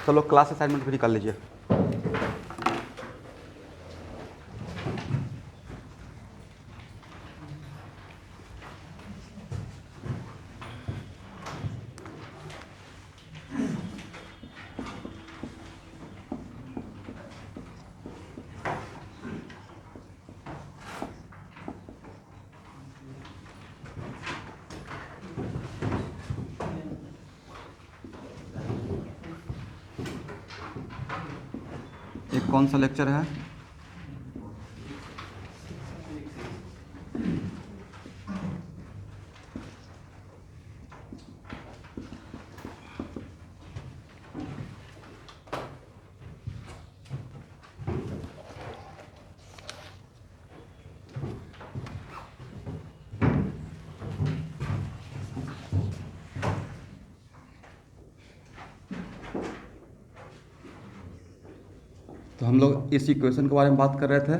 चलो class assignment भी निकाल लीजिए। ये कौन सा लेक्चर है? तो हम लोग इस इक्वेशन के बारे में बात कर रहे थे।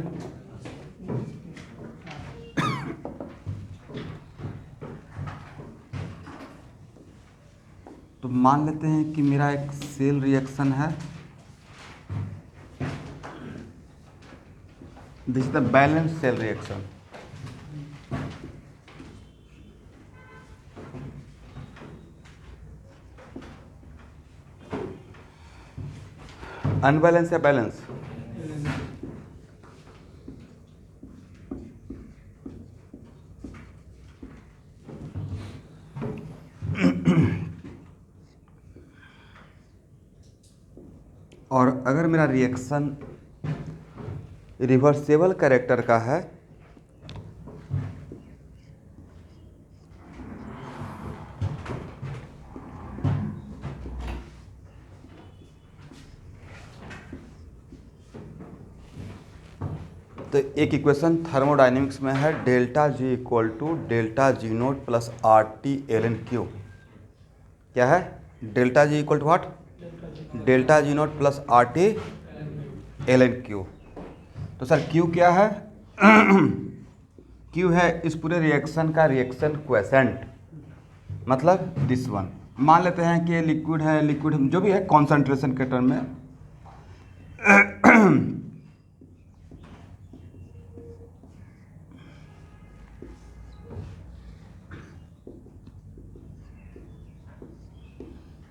तो मान लेते हैं कि मेरा एक सेल रिएक्शन है। This is the balance cell reaction. Unbalance या बैलेंस? और अगर मेरा रिएक्शन रिवर्सेबल कैरेक्टर का है तो एक इक्वेशन थर्मोडाइनमिक्स में है delta G equal to delta G naught plus R T L N Q. क्या है? Delta G equal to what? Delta G naught plus R T L N Q. तो sir Q क्या है? Q है इस पूरे रिएक्शन का reaction quotient, मतलब दिस वन। मान लेते हैं कि लिक्विड है, लिक्विड जो भी है कॉन्सेंट्रेशन के टर्म में।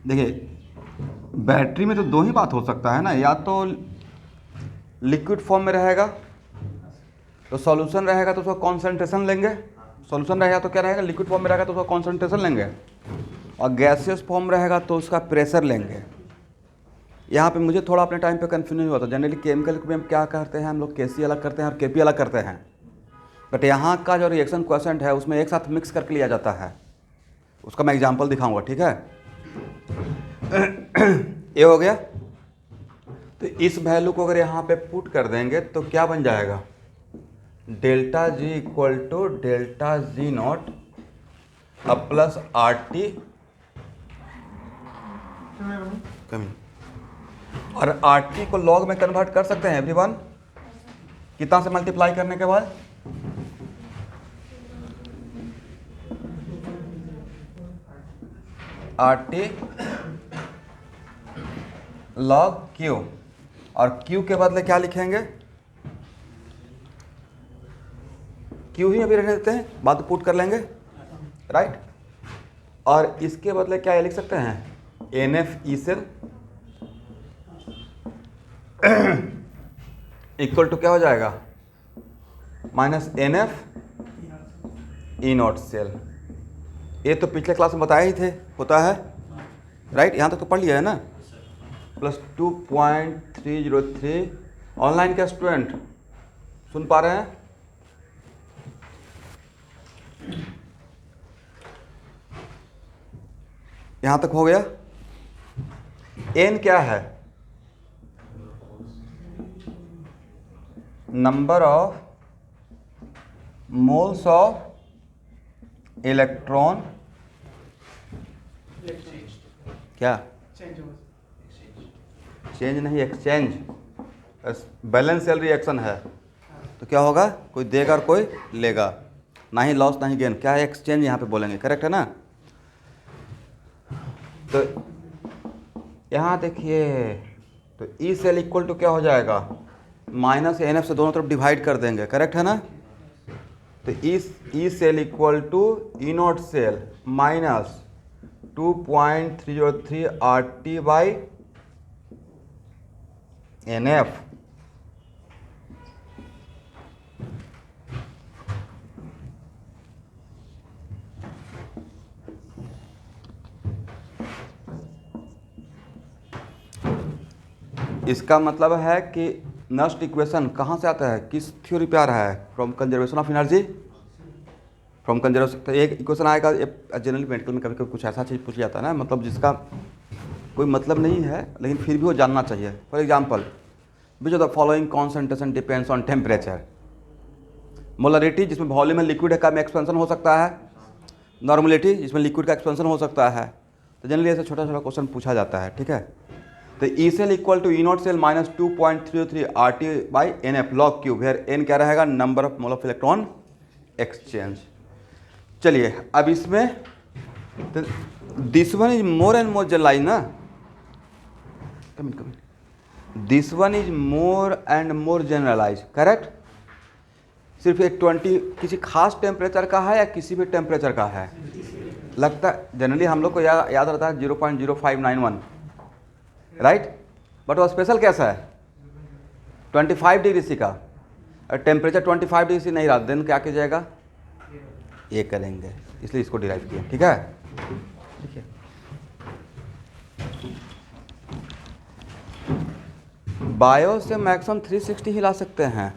देखिए बैटरी में तो दो ही बात हो सकता है ना, या तो लिक्विड फॉर्म में रहेगा तो सॉल्यूशन रहेगा तो उसका कॉन्सेंट्रेशन लेंगे, सॉल्यूशन रहेगा तो क्या रहेगा, लिक्विड फॉर्म में रहेगा तो उसका कॉन्सेंट्रेशन लेंगे, और गैसियस फॉर्म रहेगा तो उसका प्रेशर लेंगे। यहाँ पे मुझे थोड़ा अपने टाइम पे कन्फ्यूजन हुआ था। जनरली केमिकल में हम क्या करते हैं, हम लोग केसी अलग करते हैं और केपी अलग करते हैं, बट यहाँ का जो रिएक्शन क्वेश्चन है उसमें एक साथ मिक्स करके लिया जाता है। उसका मैं एग्जाम्पल दिखाऊंगा, ठीक है। ये हो गया। तो इस वैल्यू को अगर यहाँ पे पुट कर देंगे तो क्या बन जाएगा? Delta G equal to delta G naught अब प्लस आर टी कमी, और आर टी को लॉग में कन्वर्ट कर सकते हैं एवरीवन। कितना से मल्टीप्लाई करने के बाद? आर टी लॉग क्यू, और क्यू के बदले क्या लिखेंगे? क्यू ही अभी रहने देते हैं, बाद में पुट कर लेंगे, राइट। और इसके बदले क्या ये लिख सकते हैं? N F E cell equal to क्या हो जाएगा? Minus N F E naught cell. ये तो पिछले क्लास में बताए ही थे, होता है, राइट। यहाँ तक तो पढ़ लिया है ना। प्लस 2.303। ऑनलाइन का स्टूडेंट सुन पा रहे हैं? यहाँ तक हो गया। एन क्या है? Number of moles of electron क्या? चेंज नहीं, एक्सचेंज। बैलेंस सेल रिएक्शन है तो क्या होगा? कोई देगा और कोई लेगा, ना ही लॉस ना ही गेन। क्या है? एक्सचेंज यहाँ पे बोलेंगे, करेक्ट है ना। तो यहाँ देखिए, तो ई सेल इक्वल टू क्या हो जाएगा, माइनस एन एफ से दोनों तरफ डिवाइड कर देंगे, करेक्ट है ना। तो E cell equal to E naught cell minus 2.303 R T by N F. इसका मतलब है कि नस्ट इक्वेशन कहाँ से आता है, किस थ्योरी पे आ रहा है, from conservation of energy, from conservation. तो एक इक्वेशन आएगा, जनरली मेडिकल में कभी कभी कुछ ऐसा चीज़ पूछ जाता है ना, मतलब जिसका कोई मतलब नहीं है लेकिन फिर भी वो जानना चाहिए। For example, which of the following concentration depends on temperature. Molarity जिसमें वॉल्यूम में लिक्विड का एक्सपेंशन हो सकता है, नॉर्मलिटी जिसमें लिक्विड का एक्सपेंशन हो सकता है। तो जनरली ऐसे छोटा छोटा क्वेश्चन पूछा जाता है, ठीक है। तो E cell equal to E naught cell minus 2.303 R T by N F log Q, where N क्या रहेगा, number of mole of electron exchange. चलिए अब इसमें this one is more and more generalise ना, this one is more and more generalise, correct. सिर्फ एक 20 किसी खास टेम्परेचर का है या किसी भी टेम्परेचर का है, लगता है जनरली हम लोग को याद रहता है 0.0591, राइट। बट वो स्पेशल कैसा है, 25 डिग्री सी का। टेम्परेचर 25 डिग्री सी नहीं रहा, देन क्या कीजिएगा, ये करेंगे, इसलिए इसको डिराइव किया, ठीक है। ठीक है, बायो से मैक्सिमम 360 ही ला सकते हैं,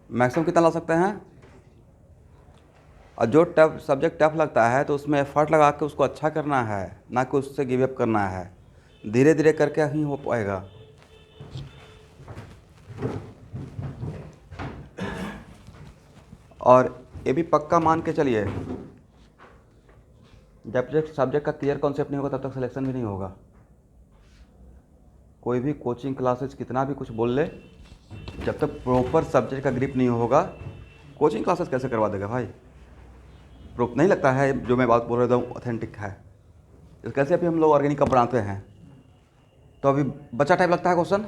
मैक्सिमम कितना ला सकते हैं। और जो टफ सब्जेक्ट टफ लगता है तो उसमें एफर्ट लगा के उसको अच्छा करना है, ना कि उससे गिव अप करना है, धीरे धीरे करके ही हो पाएगा। और ये भी पक्का मान के चलिए, जब तक सब्जेक्ट का क्लियर कॉन्सेप्ट नहीं होगा तब तक सिलेक्शन भी नहीं होगा। कोई भी कोचिंग क्लासेस कितना भी कुछ बोल ले, जब तक प्रॉपर सब्जेक्ट का ग्रिप नहीं होगा कोचिंग क्लासेस कैसे करवा देगा भाई। प्रूफ नहीं लगता है जो मैं बात बोल रहा हूँ ऑथेंटिक है। इस कैसे अभी हम लोग ऑर्गेनिक का पढ़ाते हैं तो अभी बच्चा टाइप लगता है क्वेश्चन,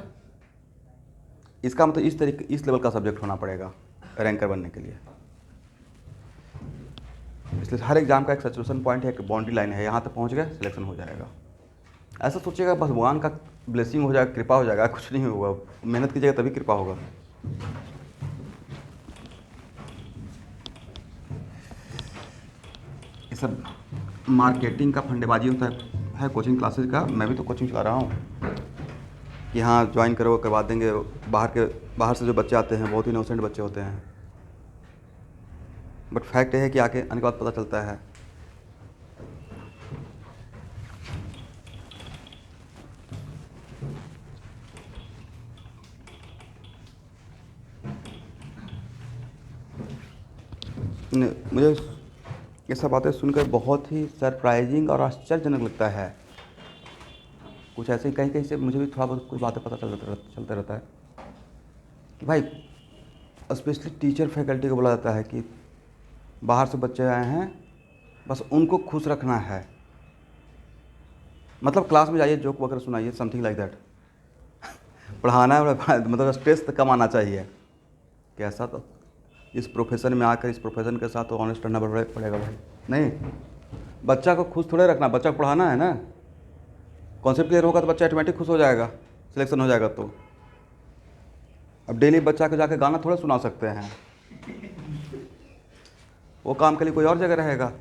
इसका मतलब इस तरीके इस लेवल का सब्जेक्ट होना पड़ेगा रैंकर बनने के लिए। इसलिए हर एग्जाम का एक सैचुरेशन पॉइंट है, एक बाउंड्री लाइन है, यहाँ तक पहुँच गए सिलेक्शन हो जाएगा। ऐसा सोचिएगा बस भगवान का ब्लेसिंग हो जाएगा, कृपा हो जाएगा, कुछ नहीं होगा, मेहनत कीजिएगा तभी कृपा होगा। ये सब मार्केटिंग का फंडेबाजी होता है कोचिंग क्लासेस का। मैं भी तो कोचिंग चला रहा हूँ कि हाँ ज्वाइन करो करवा देंगे। बाहर से जो बच्चे आते हैं बहुत ही इनोसेंट बच्चे होते हैं, बट फैक्ट है कि आके आने के बाद पता चलता है। मुझे ये सब बातें सुनकर बहुत ही सरप्राइजिंग और आश्चर्यजनक लगता है। कुछ ऐसे ही कहीं कहीं से मुझे भी थोड़ा बहुत कुछ बातें पता चलता रहता है कि भाई स्पेशली टीचर फैकल्टी को बोला जाता है कि बाहर से बच्चे आए हैं, बस उनको खुश रखना है। मतलब क्लास में जाइए, जोक वगैरह सुनाइए, समथिंग लाइक दैट। पढ़ाना है मतलब स्ट्रेस कम आना चाहिए। कैसा तो इस प्रोफेशन में आकर इस प्रोफेशन के साथ तो ऑनेस्ट रहना पड़ेगा भाई। नहीं, बच्चा को खुश थोड़े रखना, बच्चा को पढ़ाना है ना। कॉन्सेप्ट क्लियर होगा तो बच्चा ऑटोमेटिक खुश हो जाएगा, सिलेक्शन हो जाएगा। तो अब डेली बच्चा को जाके गाना थोड़ा सुना सकते हैं, वो काम के लिए कोई और जगह रहेगा।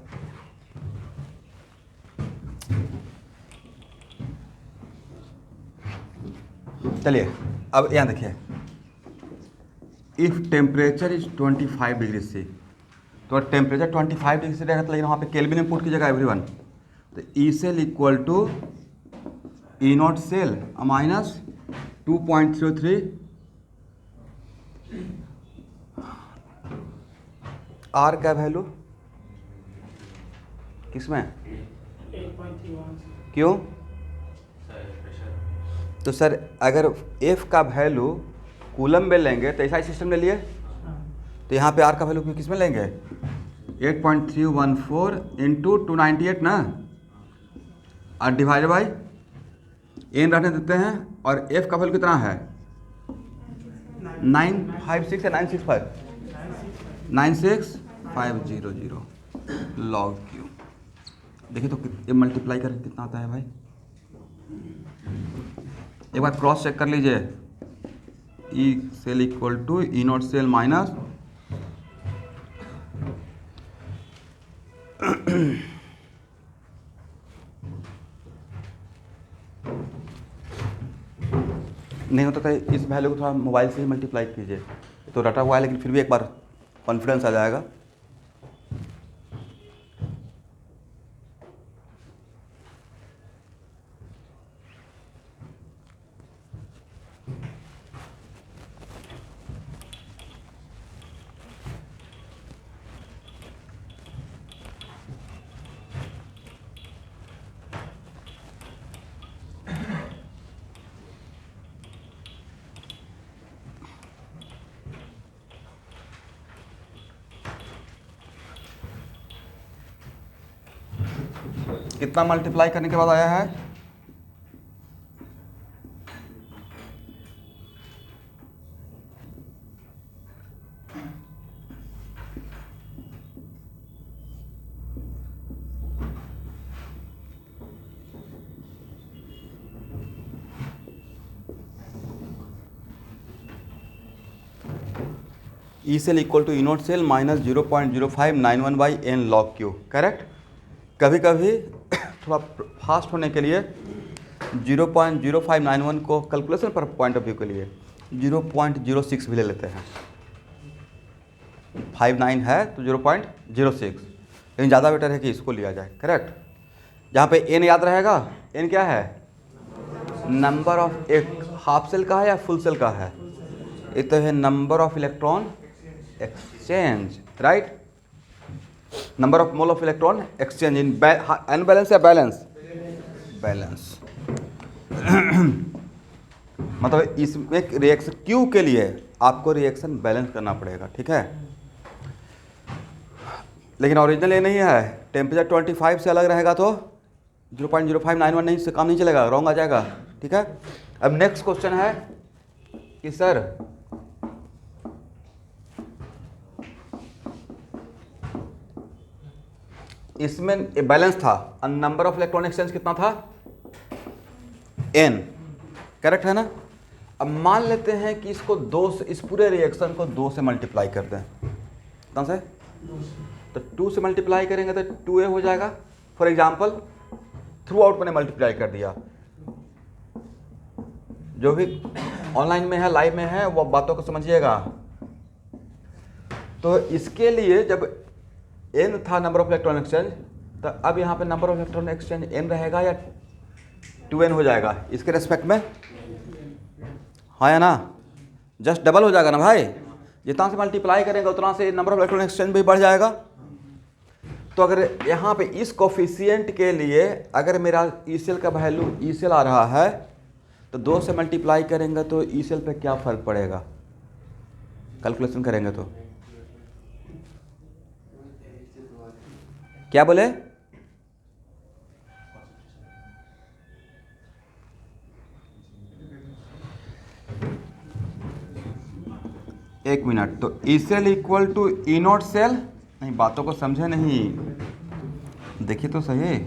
चलिए अब यहाँ देखिए, if temperature is 25 degree C, तो टेम्परेचर 25 डिग्री से रहेगा, तो लेकिन वहाँ पे केल्विन में पुट कीजिएगा एवरीवन। तो E cell equal to E naught cell minus 2.03 R का वैल्यू किसमें 8.31। क्यों? तो सर अगर एफ का वैल्यू कूलम में लेंगे तो ऐसा ही सिस्टम ले लिए, तो यहाँ पे आर का वैल्यू किस में लेंगे 8.314 इंटू 298 ना। और डिवाइड बाई एन रहने देते हैं, और एफ का वैल्यू कितना है 956 या 965 96500 लॉग क्यू। देखिए तो ये मल्टीप्लाई करके कितना आता है भाई, एक बार क्रॉस चेक कर लीजिए। E cell equal to E naught cell minus नहीं होता था, इस वैल्यू को थोड़ा मोबाइल से ही मल्टीप्लाई कीजिए। तो रटा हुआ है लेकिन फिर भी एक बार कॉन्फिडेंस आ जाएगा। कितना मल्टीप्लाई करने के बाद आया है, E cell equal to E naught cell minus 0.0591 by n log Q. Correct. कभी कभी थोड़ा फास्ट होने के लिए 0.0591 को कैलकुलेशन पर पॉइंट ऑफ व्यू के लिए 0.06 भी ले लेते हैं। 59 है तो 0.06, लेकिन ज़्यादा बेटर है कि इसको लिया जाए। करेक्ट। जहाँ पे एन याद रहेगा, एन क्या है नंबर ऑफ, एक हाफ सेल का है या फुल सेल का है, ये तो है number of electron exchange, right. Number of mole of electron exchange in unbalance या बैलेंस, बैलेंस। मतलब इसमें रिएक्शन क्यू के लिए आपको रिएक्शन बैलेंस करना पड़ेगा, ठीक है। लेकिन ओरिजिनल ये नहीं है, टेम्परेचर 25 से अलग रहेगा तो 0.0591 नहीं से काम नहीं चलेगा, रॉन्ग आ जाएगा, ठीक है। अब नेक्स्ट क्वेश्चन है कि सर इसमें बैलेंस था, नंबर ऑफ इलेक्ट्रॉन एक्सचेंज कितना था n, करेक्ट है ना। अब मान लेते हैं कि इसको 2 से, इस पूरे रिएक्शन को 2 से मल्टीप्लाई कर दें, कितना से, तो 2 से मल्टीप्लाई करेंगे तो 2a हो जाएगा। फॉर एग्जांपल थ्रू आउट मैंने मल्टीप्लाई कर दिया, जो भी ऑनलाइन में है, लाइव में है, वो बातों को समझिएगा। तो इसके लिए जब n था नंबर ऑफ इलेक्ट्रॉन एक्सचेंज, तो अब यहाँ पे number of electron exchange n रहेगा या 2n हो जाएगा इसके रेस्पेक्ट में, हाँ या ना, जस्ट डबल हो जाएगा ना भाई। जितना से मल्टीप्लाई करेंगे उतना से नंबर ऑफ इलेक्ट्रॉन एक्सचेंज भी बढ़ जाएगा। तो अगर यहाँ पे इस कोफिशिएंट के लिए अगर मेरा ई सेल का वैल्यू ई सेल आ रहा है तो 2 से मल्टीप्लाई करेंगे तो ई सेल पे क्या फ़र्क पड़ेगा, कैलकुलेशन करेंगे तो क्या बोले, एक मिनट। तो E cell equal to E naught cell, नहीं बातों को समझे नहीं, देखिए तो सही,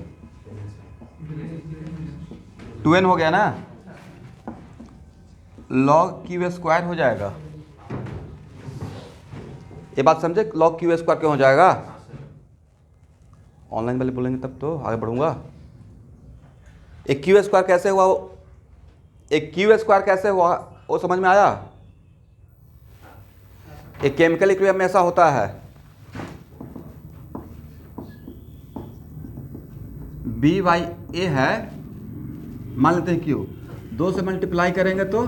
2n हो गया ना, लॉग क्यू स्क्वायर हो जाएगा। ये बात समझे, लॉग क्यू स्क्वायर क्यों हो जाएगा, ऑनलाइन वाले बोलेंगे तब तो आगे बढ़ूंगा। एक क्यू स्क्वायर कैसे हुआ, एक क्यू स्क्वायर कैसे हुआ वो समझ में आया। एक केमिकल इक्विलिब्रियम में ऐसा होता है, बी बाई ए है, मान लेते हैं क्यू, 2 से मल्टीप्लाई करेंगे तो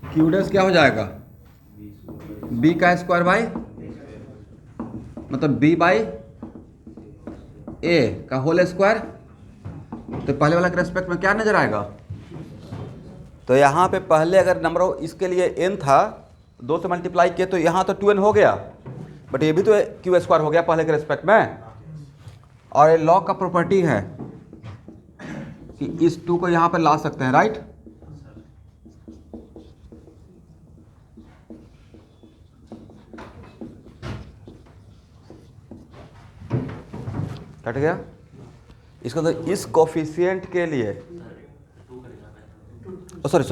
क्यू डैश क्या हो जाएगा, बी का स्क्वायर बाई, मतलब बी बाई ए का होल स्क्वायर। तो पहले वाला के रेस्पेक्ट में क्या नजर आएगा, तो यहाँ पे पहले अगर नंबर ऑफ इसके लिए n था, 2 से मल्टीप्लाई किए तो यहाँ तो 2n हो गया, बट ये भी तो क्यू स्क्वायर हो गया पहले के रेस्पेक्ट में। और ये लॉग का प्रॉपर्टी है, कि इस 2 को यहाँ पर ला सकते हैं, राइट? कट गया। इसका मतलब इस कोफिशिएंट के लिए, सॉरी,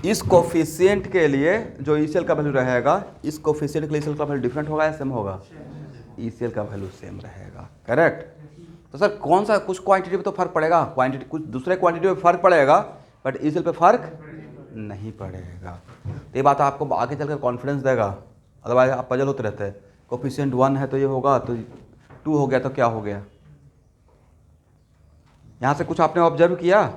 इस कोफिशिएंट के लिए जो ईसीएल का वैल्यू रहेगा, इस कोफिशिएंट के लिए ईसीएल का वैल्यू डिफरेंट होगा या सेम होगा? ईसीएल का वैल्यू सेम रहेगा, करेक्ट। तो सर कौन सा, कुछ क्वांटिटी पे तो फर्क पड़ेगा, क्वांटिटी कुछ दूसरे क्वांटिटी पे फर्क पड़ेगा, बट ईसीएल पे फर्क नहीं पड़ेगा। तो ये बात आपको आगे चलकर कॉन्फिडेंस देगा, अदरवाइज आप पजल होते रहते हैं। कोफिशिएंट 1 है तो ये होगा, तो 2 हो गया तो क्या हो गया? यहाँ से कुछ आपने ऑब्जर्व किया?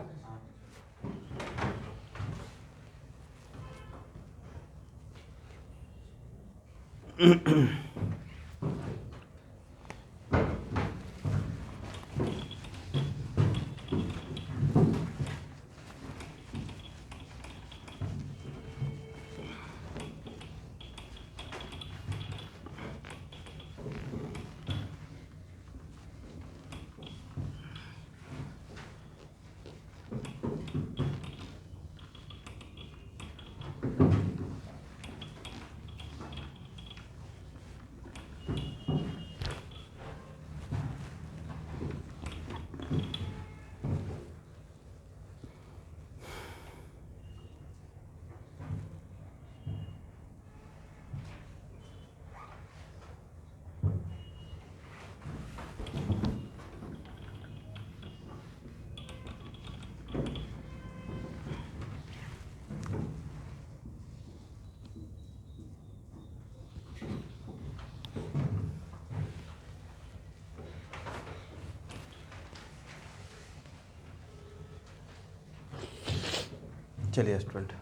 चलिए स्टूडेंट,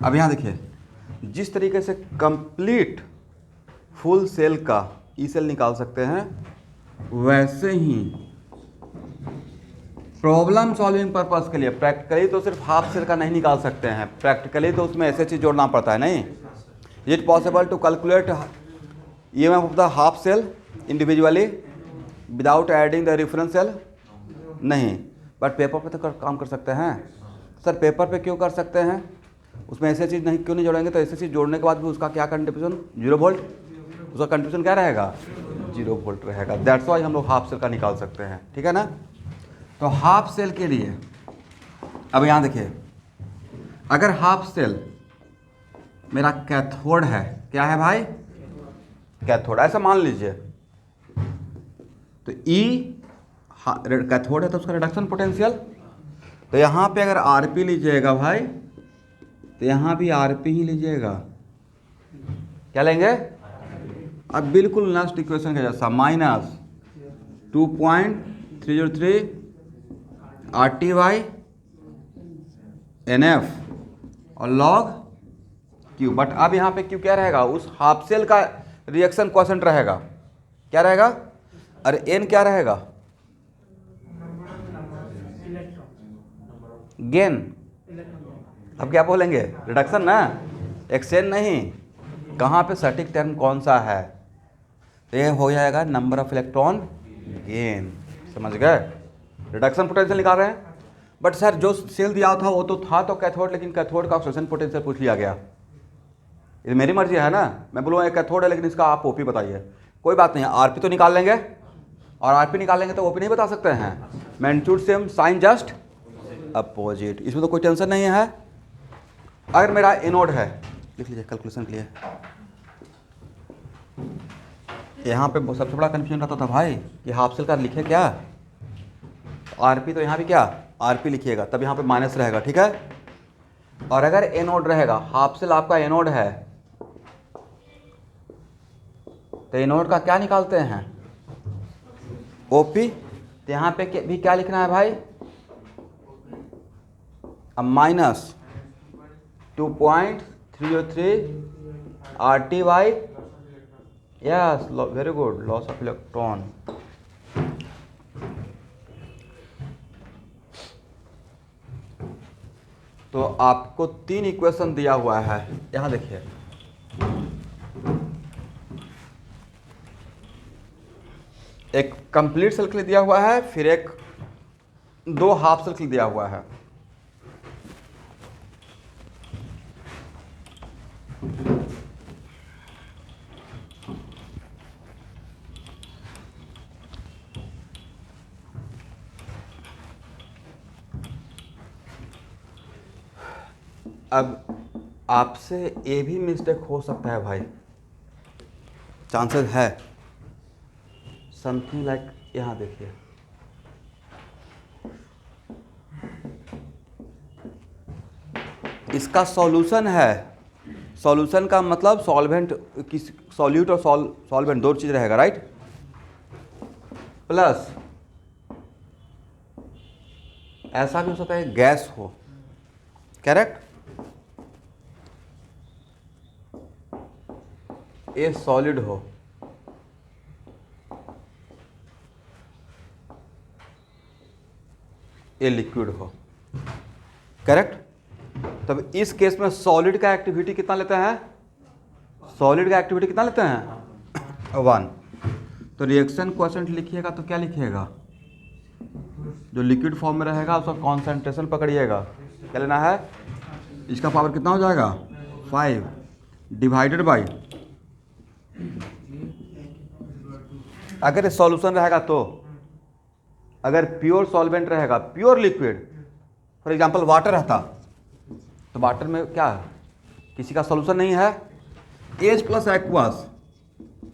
अब यहाँ देखिए, जिस तरीके से कंप्लीट फुल सेल का ई सेल निकाल सकते हैं, वैसे ही प्रॉब्लम सॉल्विंग पर्पस के लिए प्रैक्टिकली तो सिर्फ हाफ सेल का नहीं निकाल सकते हैं, प्रैक्टिकली तो उसमें ऐसे चीज़ जोड़ना पड़ता है। नहीं, is it possible to calculate EMF of the half cell individually without adding the reference cell? नहीं, बट पेपर पे तो काम कर सकते हैं। सर पेपर पे क्यों कर सकते हैं? उसमें ऐसे चीज़ नहीं क्यों नहीं जोड़ेंगे? तो ऐसे चीज़ जोड़ने के बाद भी उसका क्या कंट्रीब्यूशन? 0 वोल्ट। उसका कंट्रीब्यूशन क्या रहेगा? 0 वोल्ट रहेगा। दैट्स वाई हम लोग हाफ सेल का निकाल सकते हैं, ठीक है ना? तो हाफ सेल के लिए अब यहाँ देखिए, अगर हाफ सेल मेरा कैथोड है, क्या है भाई? कैथोड। ऐसा मान लीजिए, तो ई कैथोड है तो उसका रिडक्शन पोटेंशियल, तो यहाँ पे अगर आरपी लीजिएगा भाई, तो यहाँ भी आरपी ही लीजिएगा। क्या लेंगे? अब बिल्कुल लास्ट इक्वेशन के जैसा, माइनस 2.303 RT/NF और log Q। बट अब यहाँ पे Q क्या रहेगा? उस हाफ सेल का रिएक्शन क्वोशेंट रहेगा। क्या रहेगा? अरे N क्या रहेगा? गेन। अब क्या बोलेंगे? रिडक्शन ना, एक्सचेंज नहीं। कहाँ पे सटीक टर्म कौन सा है? तो ये हो जाएगा नंबर ऑफ इलेक्ट्रॉन गेन। समझ गए? रिडक्शन पोटेंशियल निकाल रहे हैं। बट सर जो सेल दिया था वो तो था तो कैथोड, लेकिन कैथोड का ऑक्सीडेशन पोटेंशियल पूछ लिया गया। ये मेरी मर्जी है ना, मैं बोलूँ एक कैथोड है लेकिन इसका आप ओपी बताइए। कोई बात नहीं, आरपी तो निकाल लेंगे, और आरपी निकालेंगे तो ओपी नहीं बता सकते हैं। Magnitude same, sign just opposite, इसमें तो कोई टेंशन नहीं है। अगर मेरा एनोड है, लिख लीजिए कैलकुलेशन के लिए। यहाँ पे सबसे बड़ा कन्फ्यूजन रहता था भाई कि हाफ सेल का लिखे क्या, आरपी तो यहाँ भी क्या आरपी लिखिएगा, तब यहाँ पे माइनस रहेगा, ठीक है। और अगर एनोड रहेगा, हाफ सेल आपका एनोड है, तो एनोड का क्या निकालते हैं? ओपी। तो यहाँ पे भी क्या लिखना है भाई? अब minus 2.303 RT/, yes very good, loss of electron. तो आपको 3 इक्वेशन दिया हुआ है, यहाँ देखिए। एक कंप्लीट सेल के लिए दिया हुआ है, फिर एक 2 हाफ सेल के लिए दिया हुआ है। अब आपसे ये भी मिस्टेक हो सकता है भाई, चांसेस है, समथिंग लाइक यहाँ देखिए, इसका सॉल्यूशन है। सॉल्यूशन का मतलब सॉल्वेंट, किस सॉल्यूट और सॉल्वेंट दो चीज़ रहेगा, राइट। प्लस ऐसा भी हो सकता है गैस हो, करेक्ट। ये सॉलिड हो, ये लिक्विड हो, करेक्ट। तब इस केस में सॉलिड का एक्टिविटी कितना लेते हैं? सॉलिड का एक्टिविटी कितना लेते हैं? 1। तो रिएक्शन क्वोशेंट लिखिएगा तो क्या लिखिएगा? जो लिक्विड फॉर्म में रहेगा उसका कॉन्सेंट्रेशन पकड़िएगा, क्या लेना है? इसका पावर कितना हो जाएगा? 5 डिवाइडेड बाई, अगर ये सॉल्यूशन रहेगा तो, अगर प्योर सॉल्वेंट रहेगा, pure liquid, for example water रहता, तो वाटर में क्या है? किसी का सॉल्यूशन नहीं है। H प्लस एक्वास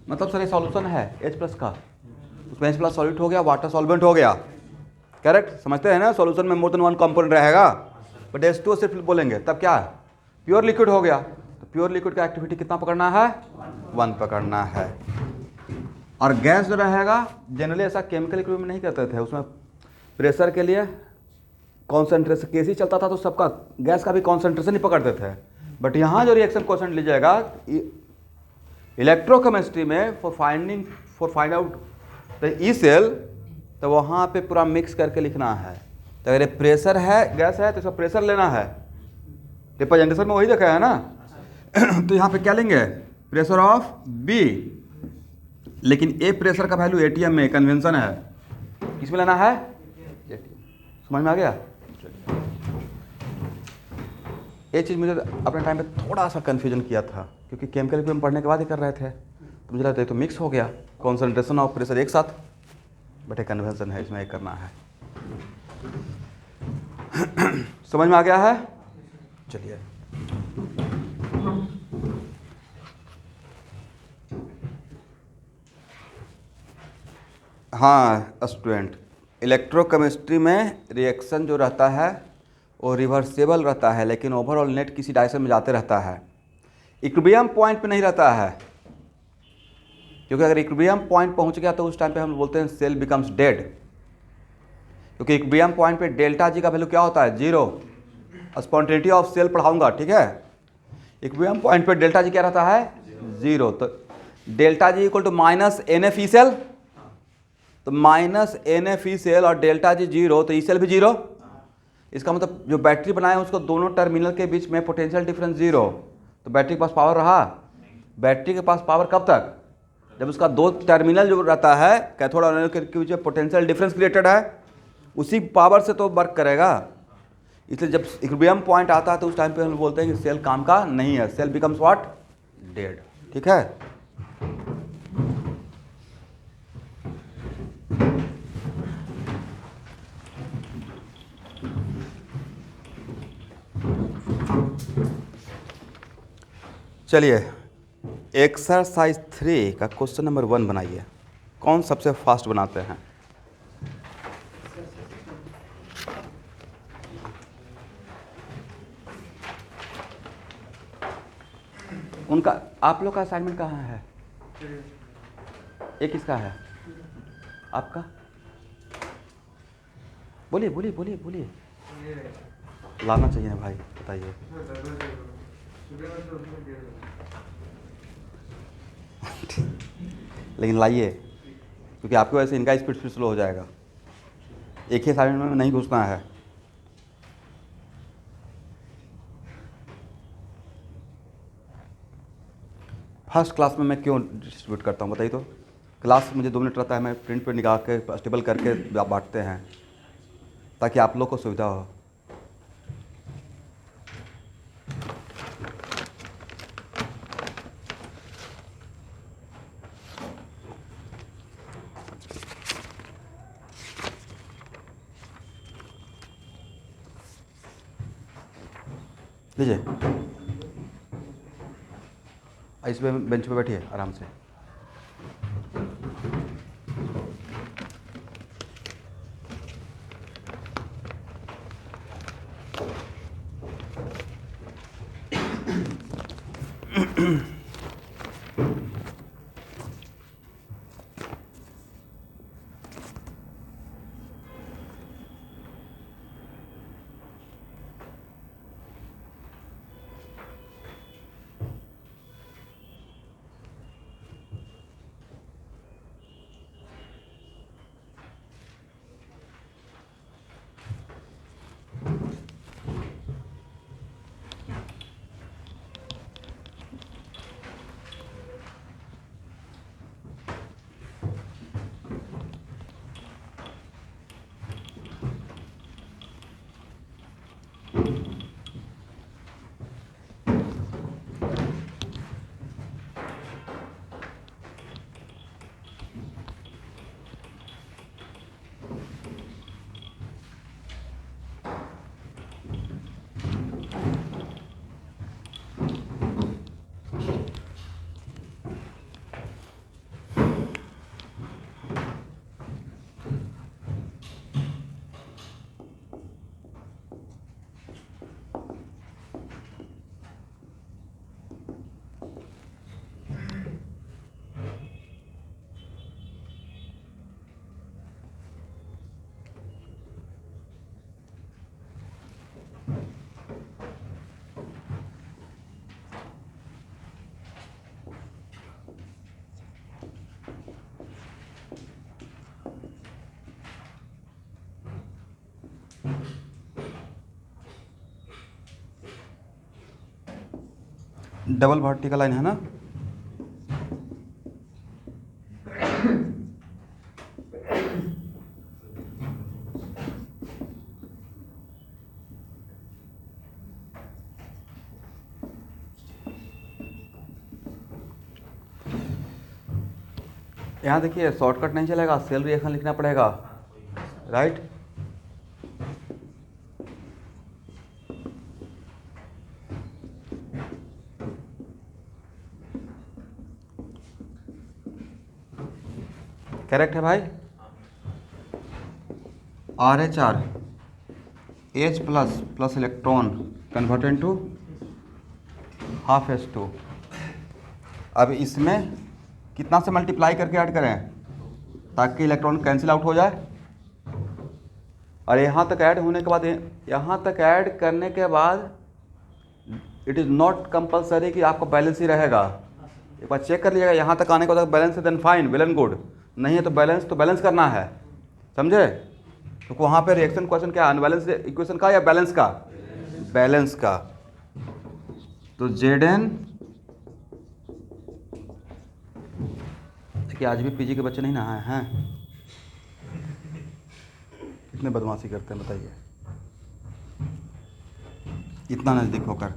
मतलब सर ये सॉल्यूशन है H प्लस का, उसमें H प्लस सॉल्यूट हो गया, वाटर सॉल्वेंट हो गया, करेक्ट। समझते हैं ना, सॉल्यूशन में मोर देन 1 कंपोनेंट रहेगा, बट H2 सिर्फ बोलेंगे तब क्या है? प्योर लिक्विड हो गया। तो प्योर लिक्विड का एक्टिविटी कितना पकड़ना है? 1 पकड़ना है। और गैस जो रहेगा, जनरली ऐसा केमिकल इक्विपमेंट नहीं करते थे, उसमें प्रेशर के लिए कॉन्सेंट्रेशन केस ही चलता था, तो सबका गैस का भी कॉन्सेंट्रेशन ही पकड़ते थे। बट यहाँ जो रिएक्शन क्वोशेंट लीजिएगा इलेक्ट्रोकेमिस्ट्री में, for find out the E cell, तो वहाँ पे पूरा मिक्स करके लिखना है। तो अगर ये प्रेशर है, गैस है, तो इसका प्रेशर लेना है, रिप्रेजेंटेशन में वही देखा है ना। तो यहाँ पे क्या लेंगे? प्रेशर ऑफ बी, लेकिन ए प्रेशर का वैल्यू एटीएम में कन्वेंशन है, किसमें लेना है? समझ में आ गया? ये चीज़ मुझे अपने टाइम पे थोड़ा सा कन्फ्यूजन किया था, क्योंकि केमिकल इक्विपमेंट पढ़ने के बाद ही कर रहे थे, तो मुझे लगता है तो मिक्स हो गया, कॉन्सेंट्रेशन ऑफ प्रेशर एक साथ, बट एक कन्वेंशन है, इसमें एक करना है। समझ में आ गया है? चलिए, हाँ स्टूडेंट, इलेक्ट्रोकेमिस्ट्री में रिएक्शन जो रहता है वो रिवर्सेबल रहता है, लेकिन ओवरऑल नेट किसी डायरेक्शन में जाते रहता है, इक्विलिब्रियम पॉइंट पे नहीं रहता है। क्योंकि अगर इक्विलिब्रियम पॉइंट पहुंच गया तो उस टाइम पे हम बोलते हैं सेल बिकम्स डेड, क्योंकि इक्विलिब्रियम पॉइंट पे डेल्टा जी का वैल्यू क्या होता है? 0। स्पॉन्टेनिटी ऑफ सेल पढ़ाऊंगा, ठीक है। इक्विलिब्रियम पॉइंट पे डेल्टा जी क्या रहता है? 0। तो delta G equal to minus NF E cell, तो माइनस NF ई सेल और डेल्टा जी 0, तो ई सेल भी 0। इसका मतलब जो बैटरी बनाए उसको दोनों टर्मिनल के बीच में पोटेंशियल डिफरेंस 0, तो बैटरी के पास पावर रहा? बैटरी के पास पावर कब तक? जब उसका 2 टर्मिनल जो रहता है कैथोड और एनोड के बीच में पोटेंशियल डिफरेंस क्रिएटेड है, उसी पावर से तो वर्क करेगा। इसलिए जब इक्विलिब्रियम पॉइंट आता है तो उस टाइम पे हम बोलते हैं कि सेल काम का नहीं है, सेल बिकम्स व्हाट? डेड, ठीक है। चलिए, एक्सरसाइज 3 का क्वेश्चन नंबर 1 बनाइए। कौन सबसे फास्ट बनाते हैं? उनका, आप लोग का असाइनमेंट कहाँ है? एक किसका है? आपका? बोलिए बोलिए बोलिए बोलिए, लाना चाहिए ना भाई, बताइए। लेकिन लाइए, क्योंकि आपकी वजह से इनका स्पीड फिर स्लो हो जाएगा। एक ही असाइनमेंट में नहीं घुसना है। फर्स्ट क्लास में मैं क्यों डिस्ट्रीब्यूट करता हूँ बताइए तो? क्लास मुझे 2 मिनट रहता है, मैं प्रिंट पे निकाल के स्टेबल करके बांटते हैं ताकि आप लोग को सुविधा हो। लीजिए, इस पे बेंच पे बैठिए आराम से। डबल वर्टिकल लाइन है ना? यहाँ देखिए, शॉर्टकट नहीं चलेगा, सेल रिएक्शन लिखना पड़ेगा, राइट? करेक्ट है भाई? RH H plus electron converted to half H2। अब इसमें कितना से मल्टीप्लाई करके ऐड करें ताकि इलेक्ट्रॉन कैंसिल आउट हो जाए? और यहाँ तक ऐड होने के बाद, यहाँ तक ऐड करने के बाद इट इज़ नॉट कंपलसरी कि आपको बैलेंस ही रहेगा। एक बार चेक कर लीजिएगा, यहाँ तक आने के बाद बैलेंस है then fine, well and good. नहीं है तो बैलेंस करना है, समझे? तो वहाँ पे रिएक्शन क्वेश्चन क्या, अनबैलेंस इक्वेशन का या बैलेंस का? बैलेंस का। तो Zn, देखिए आज भी पीजी के बच्चे नहीं नहाए हैं, कितने बदमाशी करते हैं बताइए, इतना नज़दीक होकर।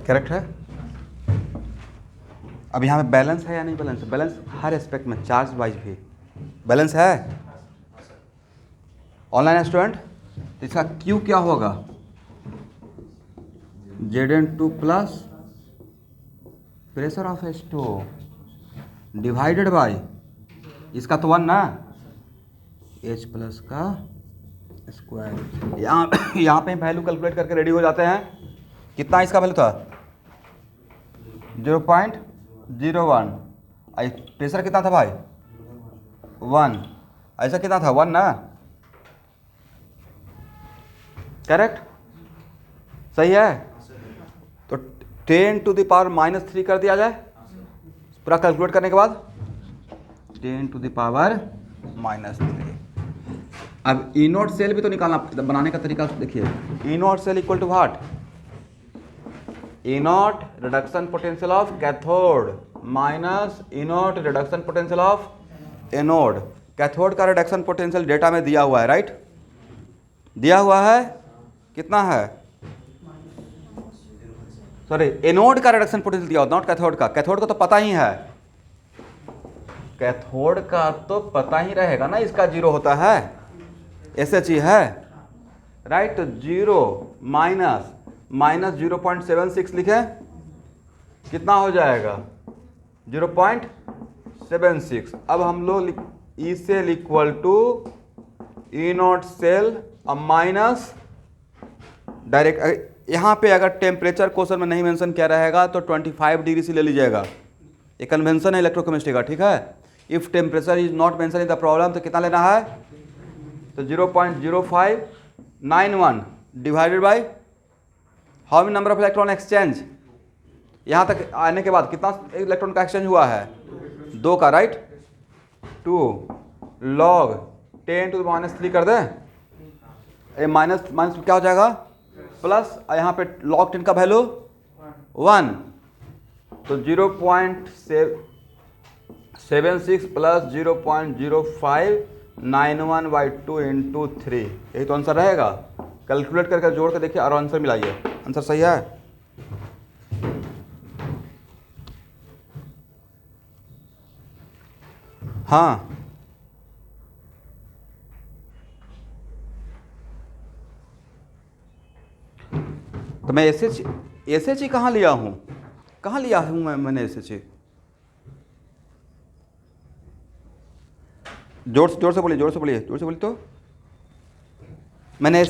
करेक्ट है? अब यहाँ पे बैलेंस है या नहीं बैलेंस? बैलेंस हर एस्पेक्ट में, चार्ज वाइज भी बैलेंस है। ऑनलाइन स्टूडेंट, तो इसका क्यू क्या होगा? Zn2 plus pressure of H2 divided by, इसका तो 1 ना, H प्लस का स्क्वायर। यहाँ पे वैल्यू कैलकुलेट करके रेडी हो जाते हैं। कितना इसका वैल्यू था? 0.01। प्रेशर कितना था भाई? 1। ऐसा कितना था? 1 ना, करेक्ट? सही है? तो 10⁻³ कर दिया जाए पूरा कैलकुलेट करने के बाद, 10⁻³ अब ई नॉट सेल भी तो निकालना, बनाने का तरीका देखिए। E naught cell equal to what, E naught reduction potential of cathode minus E naught reduction potential of anode. Cathode का रिडक्शन पोटेंशियल डेटा में दिया हुआ है, राइट? दिया हुआ है, कितना है? सॉरी, एनोड का रिडक्शन पोटेंशियल दिया हुआ, नॉट कैथोड का। कैथोड को तो पता ही है, कैथोड का तो पता ही रहेगा ना, इसका जीरो होता है, SHE है, राइट? तो जीरो माइनस 0.76 लिखे, कितना हो जाएगा? 0.76। अब हम लोग E cell equal to E naught cell, अब माइनस डायरेक्ट यहाँ पे अगर टेम्परेचर क्वेश्चन में नहीं मेंशन किया रहेगा तो 25 डिग्री से ले लीजिएगा, ये कन्वेंशन है इलेक्ट्रोकेमिस्ट्री का, ठीक है? If temperature is not mention in the problem तो कितना लेना है? तो 0.0591 divided by how many number of electron exchange. यहाँ तक आने के बाद कितना इलेक्ट्रॉन का एक्सचेंज हुआ है? 2 का, राइट? 2 log 10⁻³ कर दें, ये माइनस क्या हो जाएगा? प्लस, यहाँ पे log 10 का वैल्यू 1, तो 0.76 प्लस 0.0591/2 इंटू 3, यही तो आंसर रहेगा। कैलकुलेट करके जोड़ के देखिए और आंसर मिलाइए, आंसर सही है। हाँ, तो मैं SHE कहाँ लिया हूँ? कहाँ लिया हूँ मैंने SHE? जोर से बोलिए तो मैंने